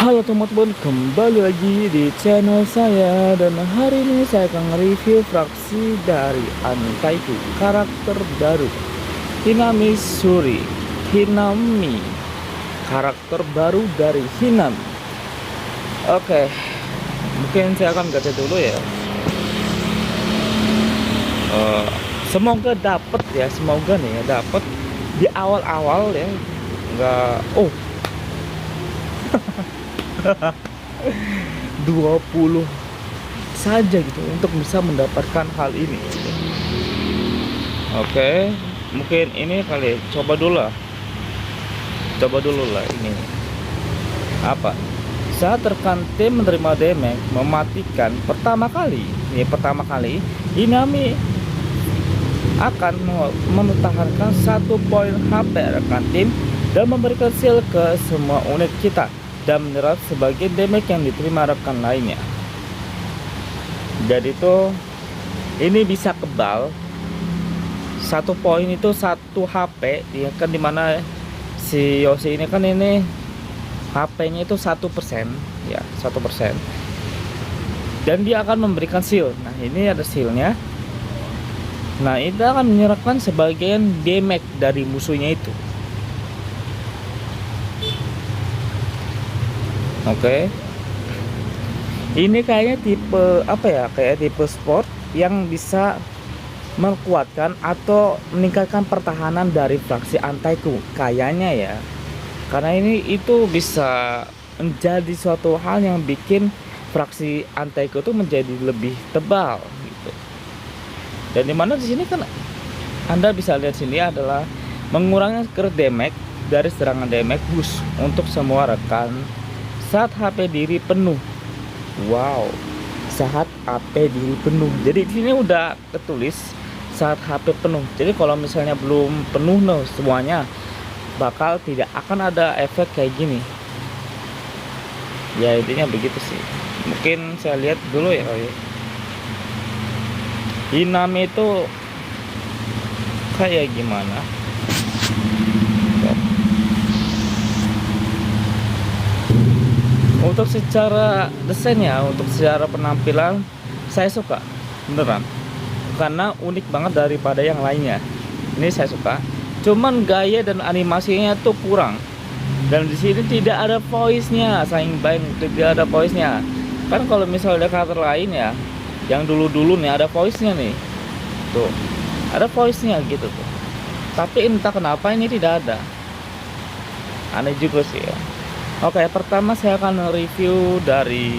Halo teman-teman, kembali lagi di channel saya. Dan hari ini saya akan review fraksi dari Antaiku, karakter baru Hinami Suri. Hinami, karakter baru dari Hinami. Oke, mungkin saya akan gacha dulu ya. Semoga dapat ya, semoga nih ya dapat di awal-awal ya. Enggak, 20 saja gitu untuk bisa mendapatkan hal ini. Oke, mungkin ini kali coba dulu lah ini apa. Saat rekan tim menerima damage mematikan pertama kali Hinami akan mempertahankan 1 poin HP rekan tim dan memberikan seal ke semua unit kita dan menyerap sebagian damage yang diterima rekan lainnya. Jadi itu ini bisa kebal 1 poin itu 1 HP ya kan, dimana si Yoshi ini kan ini HP-nya itu 1% ya, 1%, dan dia akan memberikan seal. Nah ini ada sealnya. Nah itu akan menyerapkan sebagian damage dari musuhnya itu. Oke. Ini kayaknya tipe apa ya? Kayak tipe sport yang bisa menguatkan atau meningkatkan pertahanan dari fraksi Antaiku kayaknya ya. Karena ini itu bisa menjadi suatu hal yang bikin fraksi Antaiku itu menjadi lebih tebal gitu. Dan dimana di sini kan Anda bisa lihat sini adalah mengurangi crit damage dari serangan damage boost untuk semua rekan saat HP diri penuh. Wow, saat HP diri penuh. Jadi di sini udah ketulis saat HP penuh. Jadi kalau misalnya belum penuh semuanya, bakal tidak akan ada efek kayak gini. Ya intinya begitu sih. Mungkin saya lihat dulu ya. Hinami itu kayak gimana? Untuk secara desain ya, untuk secara penampilan saya suka beneran, karena unik banget daripada yang lainnya. Ini saya suka. Cuman gaya dan animasinya tuh kurang. Dan di sini tidak ada voice-nya, sayang banget tidak ada voice-nya. Kan kalau misalnya karakter lain ya, yang dulu-dulu nih ada voice-nya nih. Tuh, ada voice-nya gitu tuh. Tapi entah kenapa ini tidak ada. Aneh juga sih ya. Oke, pertama saya akan review dari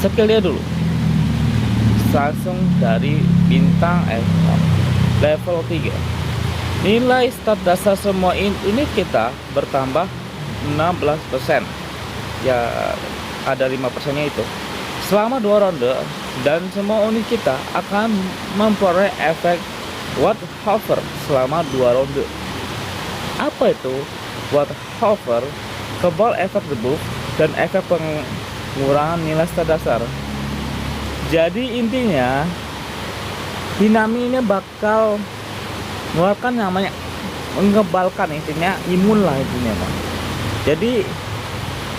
skillnya dulu. Langsung dari bintang level 3. Nilai stat dasar semua unit kita bertambah 16%. Ya, ada 5%-nya itu selama 2 ronde, dan semua unit kita akan memperoleh efek Watt Hover selama 2 ronde. Apa itu Watt Hover? Kebal efek debuff dan efek pengurangan nilai stat dasar. Jadi intinya Hinami ini bakal mengeluarkan namanya mengebalkan, intinya imun lah intinya Pak. Jadi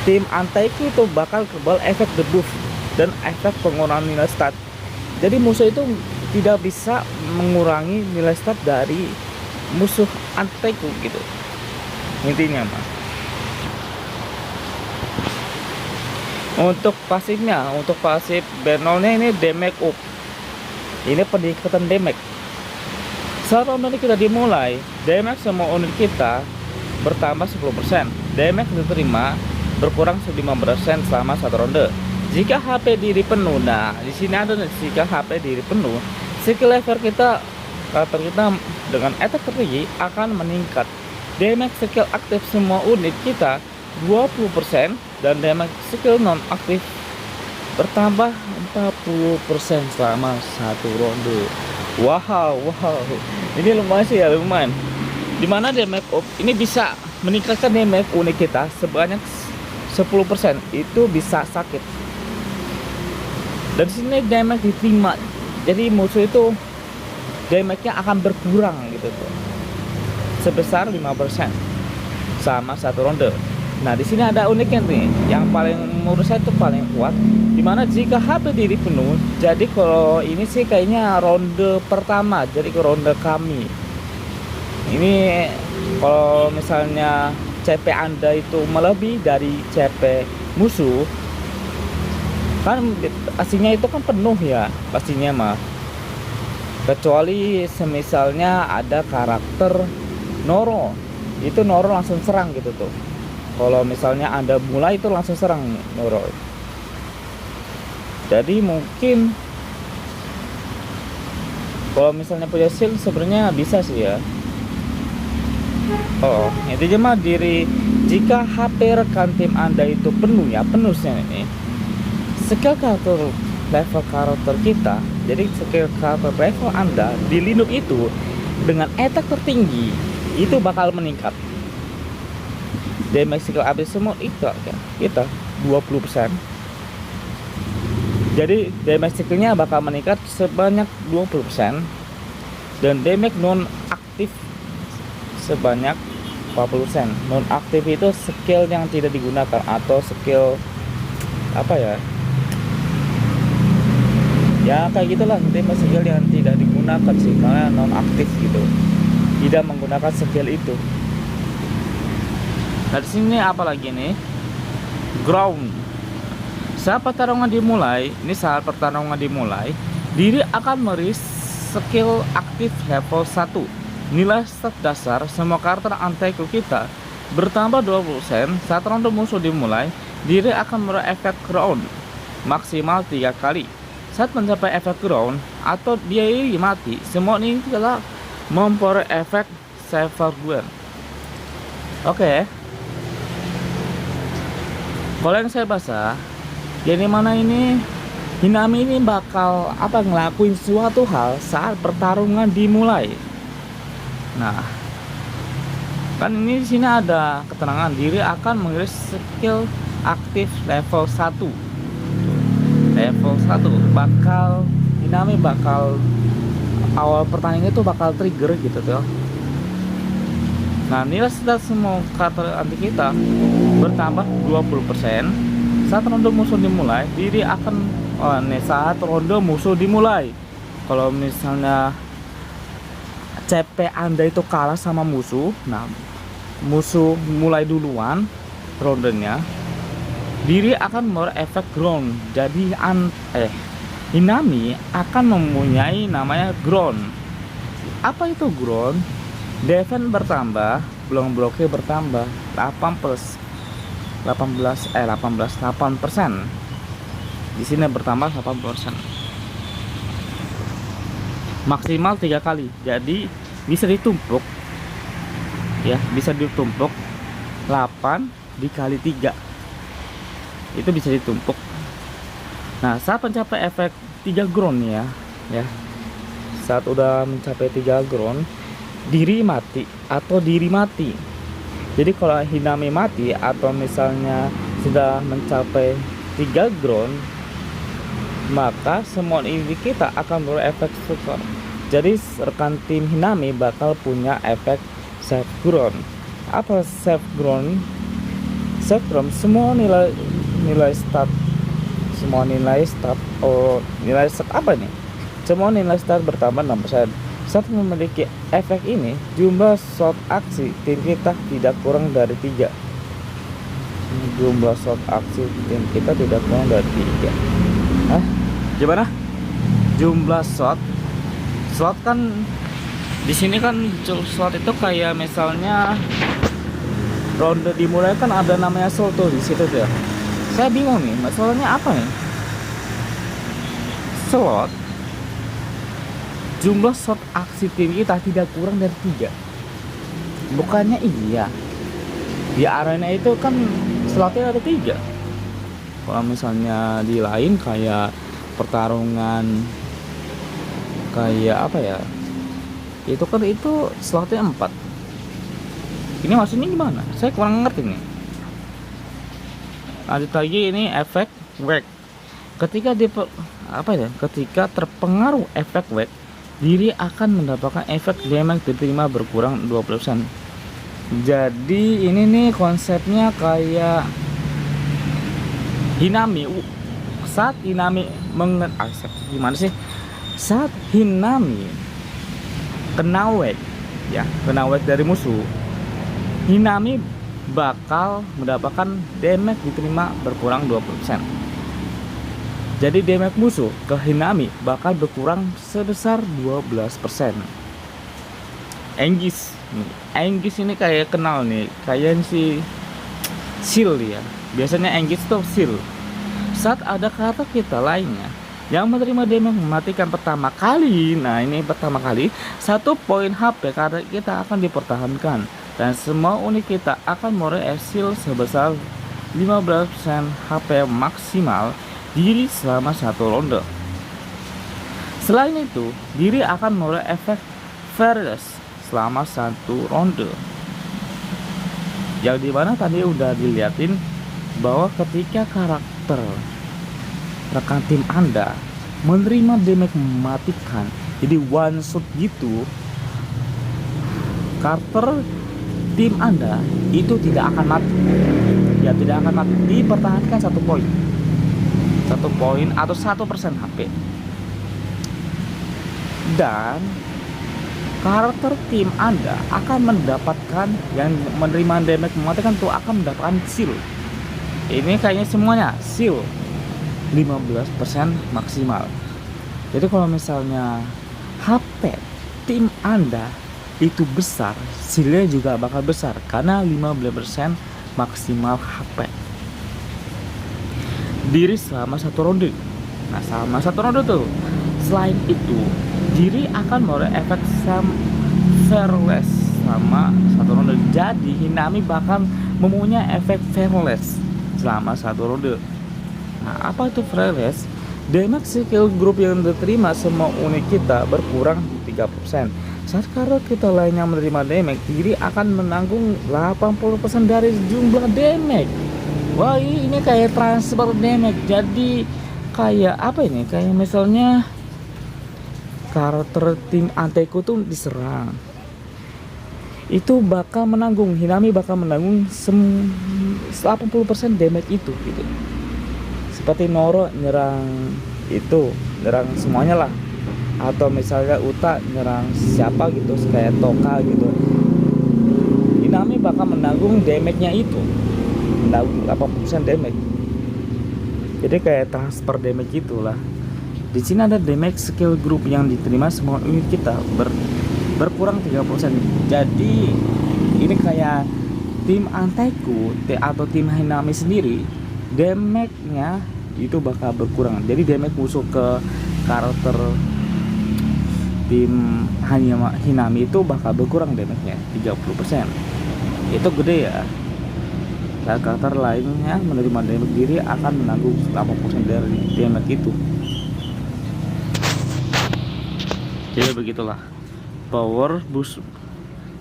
tim Antaiku itu bakal kebal efek debuff dan efek pengurangan nilai stat. Jadi musuh itu tidak bisa mengurangi nilai stat dari musuh Antaiku gitu intinya Mas. Untuk pasifnya, untuk pasif Benolnya ini damage up. Ini peningkatan damage. Saat ronde kita dimulai, damage semua unit kita bertambah 10%. Damage diterima berkurang 15% selama 1 ronde. Jika HP diri penuh, nah di sini ada jika HP diri penuh, skill level kita dengan attack tertinggi akan meningkat. Damage skill aktif semua unit kita 20%, dan damage skill non aktif bertambah 40% selama 1 ronde. Wow, ini lumayan sih ya, lumayan. Dimana damage up ini bisa meningkatkan damage unit kita sebanyak 10%. Itu bisa sakit. Dan sini damage diterima. Jadi musuh itu damage-nya akan berkurang gitu tuh, sebesar 5% sama 1 ronde. Nah, di sini ada uniknya nih, yang paling menurut saya itu paling kuat. Dimana jika HP diri penuh, jadi kalau ini sih kayaknya ronde pertama, jadi ke ronde kami. Ini kalau misalnya CP Anda itu melebihi dari CP musuh, kan aslinya itu kan penuh ya, pastinya mah. Kecuali semisalnya ada karakter Noro, itu Noro langsung serang gitu tuh. Kalau misalnya Anda mulai itu langsung serang Noro. Jadi mungkin kalau misalnya punya shield sebenarnya bisa sih ya. Oh, intinya mah jika HP rekan tim Anda itu penuh ya, penuhnya ini. Skill karakter level karakter kita, jadi skill karakter level Anda di Linux itu dengan attack tertinggi itu bakal meningkat. Damage skill habis semua itu ya, kita 20%. Jadi damage skillnya bakal meningkat sebanyak 20% dan damage non aktif sebanyak 40%. Non aktif itu skill yang tidak digunakan atau skill apa ya? Ya kayak gitulah, damage skill yang tidak digunakan sih, karena non aktif gitu. Tidak menggunakan skill itu. Nah, di sini apa lagi nih? Ground. Saat pertarungan dimulai, ini saat pertarungan dimulai, diri akan meris skill aktif level 1. Nilai stat dasar semua karakter anti-Q kita bertambah 20%. Saat ronde musuh dimulai, diri akan meraih efek ground maksimal 3 kali. Saat mencapai efek ground atau dia mati, semua ini telah memperoleh efek Severguard. Oke. Kalau yang saya baca, jadi mana ini Hinami ini bakal ngelakuin suatu hal saat pertarungan dimulai. Nah, kan ini di sini ada keterangan diri akan mengiris skill aktif level 1. Level 1 bakal Hinami bakal awal pertandingan itu bakal trigger gitu tuh. Nah, nilai stat semua karakter anti kita bertambah 20%. Saat ronde musuh dimulai, diri akan saat ronde musuh dimulai. Kalau misalnya CP Anda itu kalah sama musuh, nah musuh mulai duluan rondenya, diri akan memperoleh efek ground. Jadi Hinami akan mempunyai namanya ground. Apa itu ground? Defense bertambah, belum bloke bertambah 8%. Di sini bertambah 8%. Maksimal 3 kali. Jadi bisa ditumpuk. Ya, bisa ditumpuk 8 dikali 3. Itu bisa ditumpuk. Nah, saat mencapai efek 3 ground ya. Saat udah mencapai 3 ground, diri mati atau diri mati. Jadi kalau Hinami mati atau misalnya sudah mencapai 3 ground, maka semua ini kita akan berefek super. Jadi rekan tim Hinami bakal punya efek save ground. Apa save ground? Save ground semua nilai stat, nilai stat apa nih? Semua nilai stat bertambah 6%. Saat memiliki efek ini, jumlah shot aksi tim kita tidak kurang dari 3. Jumlah shot aksi tim kita tidak kurang dari 3. Hah? Gimana? Jumlah shot kan di sini kan shot itu kayak misalnya ronde dimulai kan ada namanya slot tuh di situ tuh. Saya bingung nih, masalahnya apa nih? Slot jumlah shot aksi tim kita tidak kurang dari 3. Bukannya iya, di arena itu kan slotnya ada 3. Kalau misalnya di lain kayak pertarungan kayak apa ya, itu kan itu slotnya 4. Ini maksudnya gimana? Saya kurang ngerti nih. Lanjut lagi, ini efek wake. Ketika ketika terpengaruh efek wake, diri akan mendapatkan efek damage diterima berkurang 20%. Jadi ini nih konsepnya kayak Hinami. Saat Hinami gimana sih? Saat Hinami kena wake, ya, kena wake dari musuh, Hinami bakal mendapatkan damage diterima berkurang 20%. Jadi damage musuh ke Hinami bakal berkurang sebesar 12%. Angus ini kayak kenal nih, kayak si Seal ya. Biasanya Angus tuh Seal. Saat ada karakter kita lainnya yang menerima damage mematikan pertama kali, nah ini pertama kali, 1 poin HP karakter kita akan dipertahankan dan semua unit kita akan meroleh shield sebesar 15% HP maksimal diri selama 1 ronde. Selain itu, diri akan meroleh efek Fearless selama 1 ronde. Yang dimana tadi udah diliatin bahwa ketika karakter rekan tim Anda menerima damage mematikan, jadi one shot gitu, karakter tim Anda itu tidak akan mati. Ya, tidak akan mati, dipertahankan 1 poin. 1 poin atau 1% HP. Dan karakter tim Anda akan mendapatkan, yang menerima damage mematikan tuh akan mendapatkan shield. Ini kayaknya semuanya shield 15% maksimal. Jadi kalau misalnya HP tim Anda itu besar, shieldnya juga bakal besar karena 15% maksimal HP diri selama 1 ronde. Nah, selama 1 ronde tuh, selain itu diri akan meroleh efek Fearless selama 1 ronde. Jadi Hinami bakal mempunyai efek Fearless selama 1 ronde. Nah, apa itu Fearless? Damage skill group yang diterima semua unit kita berkurang 30%. Saat karakter kita lainnya menerima damage, diri akan menanggung 80% dari jumlah damage. Wah, ini kayak transfer damage. Jadi kayak apa ini? Kayak misalnya karakter tim anteku tuh diserang, itu bakal menanggung, Hinami bakal menanggung 80% damage itu gitu. Seperti Noro nyerang itu, nyerang semuanya lah. Atau misalnya Uta nyerang siapa gitu, kayak Toka gitu. Hinami bakal menanggung damage-nya itu. Menanggung 80% damage. Jadi kayak transfer damage itulah. Di sini ada damage skill group yang diterima semua unit kita berkurang 30%. Jadi ini kayak tim anteku atau tim Hinami sendiri, damage-nya itu bakal berkurang. Jadi damage musuh ke karakter tim Hinami itu bakal berkurang damage-nya 30%. Itu gede ya. Dan karakter lainnya menerima damage diri akan menanggung 80% dari damage itu. Jadi begitulah power boost.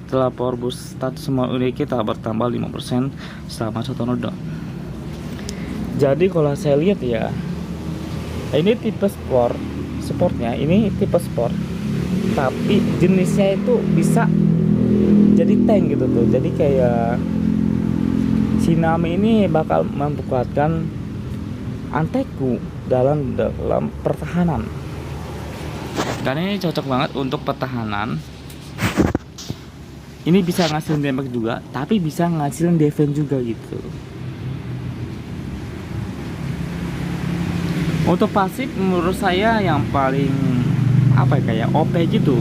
Setelah power boost start, semua unit kita bertambah 5% selama 1 ronde. Jadi kalau saya lihat ya, ini tipe sportnya ini tipe sport, tapi jenisnya itu bisa jadi tank gitu tuh. Jadi kayak Hinami ini bakal memperkuatkan anteku dalam pertahanan. Karena ini cocok banget untuk pertahanan. Ini bisa ngasilin damage juga, tapi bisa ngasilin defense juga gitu. Untuk pasif menurut saya yang paling apa ya, kayak OP gitu.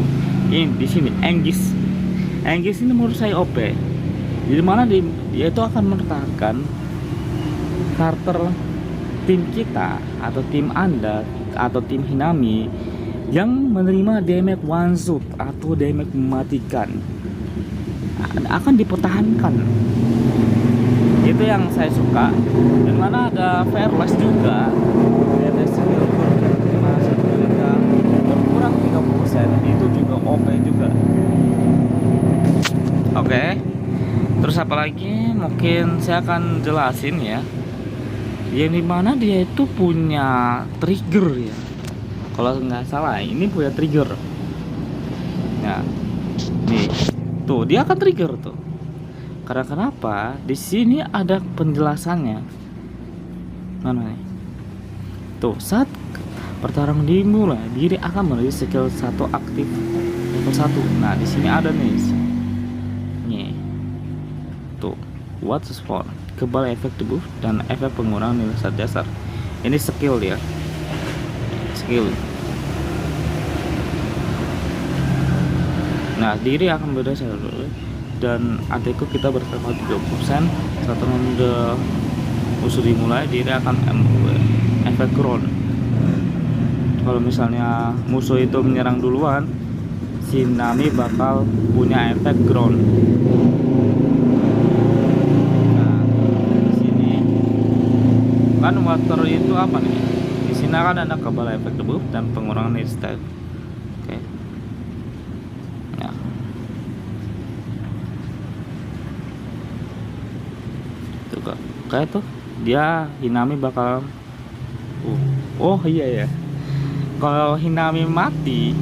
Ini di sini Angus ini menurut saya OP. Di mana dia itu akan mempertahankan karakter tim kita atau tim Anda atau tim Hinami yang menerima damage one shot atau damage mematikan, akan dipertahankan. Itu yang saya suka. Dan mana ada Fearless juga, damage skill mereka berkurang 30%. Itu juga OP juga. Oke. Terus apa lagi? Mungkin saya akan jelasin ya. Yang dimana dia itu punya trigger ya. Kalau nggak salah ini punya trigger. Nah, nih tuh dia akan trigger tuh. Karena kenapa? Di sini ada penjelasannya. Mana nih? Tuh, saat pertarungan dimulai, diri akan menuju skill 1 aktif level 1. Nah, di sini ada nih. Nih. Tuh, what's for? Kebal efek debuff dan efek pengurangan nilai stat dasar. Ini skill dia. Skill. Nah, diri akan berdasar dulu dan adekku kita bertambah 30%. Saat ronde musuh dimulai, diri akan efek ground. Kalau misalnya musuh itu menyerang duluan, si Nami bakal punya efek ground. Nah, di sini kan water itu apa nih? Di sini kan ada kebal efek debuff dan pengurangan nilai stat. Oke. Nah. Tuh kayak tuh dia Hinami bakal oh iya ya. Kalau Hinami mati,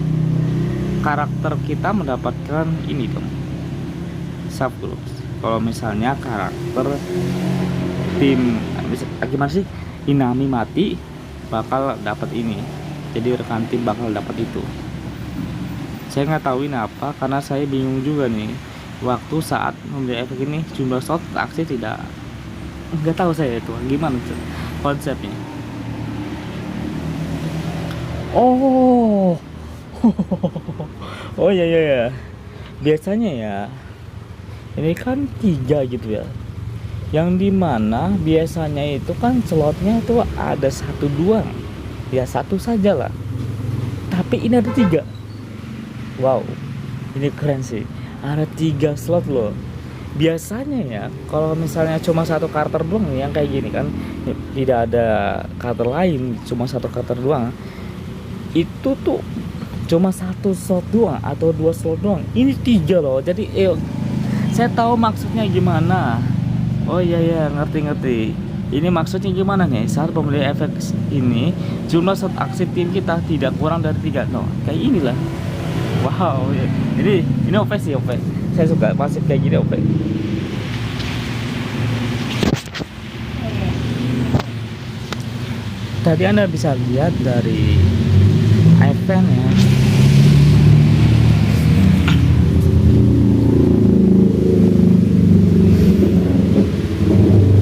karakter kita mendapatkan ini dong, subgroups. Kalau misalnya karakter tim gimana sih, Hinami mati bakal dapat ini, jadi rekan tim bakal dapat itu. Saya nggak tahu ini apa karena saya bingung juga nih. Waktu saat membeli efek ini jumlah slot aksi nggak tahu saya itu gimana tuh konsepnya. Oh, oh ya ya ya. Biasanya ya, ini kan 3 gitu ya. Yang dimana biasanya itu kan slotnya itu ada 1 doang. Ya 1 saja lah. Tapi ini ada 3. Wow, ini keren sih. Ada 3 slot loh. Biasanya ya, kalau misalnya cuma 1 karakter doang yang kayak gini kan, tidak ada karakter lain, cuma 1 karakter doang. Itu tuh cuma 1 slot doang atau 2 slot doang. Ini 3 loh. Jadi saya tahu maksudnya gimana. Oh iya ya, ngerti. Ini maksudnya gimana nih? Saat pembelian efek ini, jumlah slot aksi tim kita tidak kurang dari 3. No, kayak inilah. Wow, ya. Ini OP sih, OP. Saya suka pasif kayak gini, OP. Tadi Anda bisa lihat dari event ya.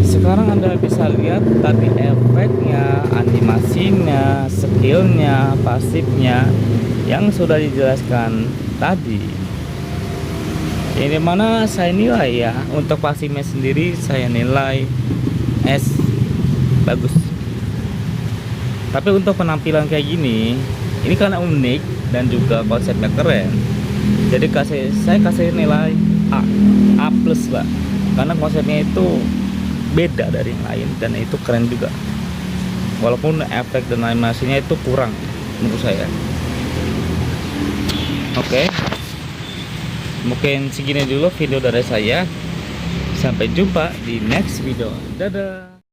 Sekarang Anda bisa lihat tadi efeknya, animasinya, skillnya, pasifnya yang sudah dijelaskan tadi. Ini mana saya nilai ya, untuk pasifnya sendiri saya nilai S, bagus. Tapi untuk penampilan kayak gini, ini karena unik dan juga konsepnya keren, jadi saya kasih nilai A plus lah, karena konsepnya itu beda dari yang lain dan itu keren juga, walaupun efek dan animasinya itu kurang menurut saya. Oke, mungkin segini dulu video dari saya. Sampai jumpa di next video. Dadah.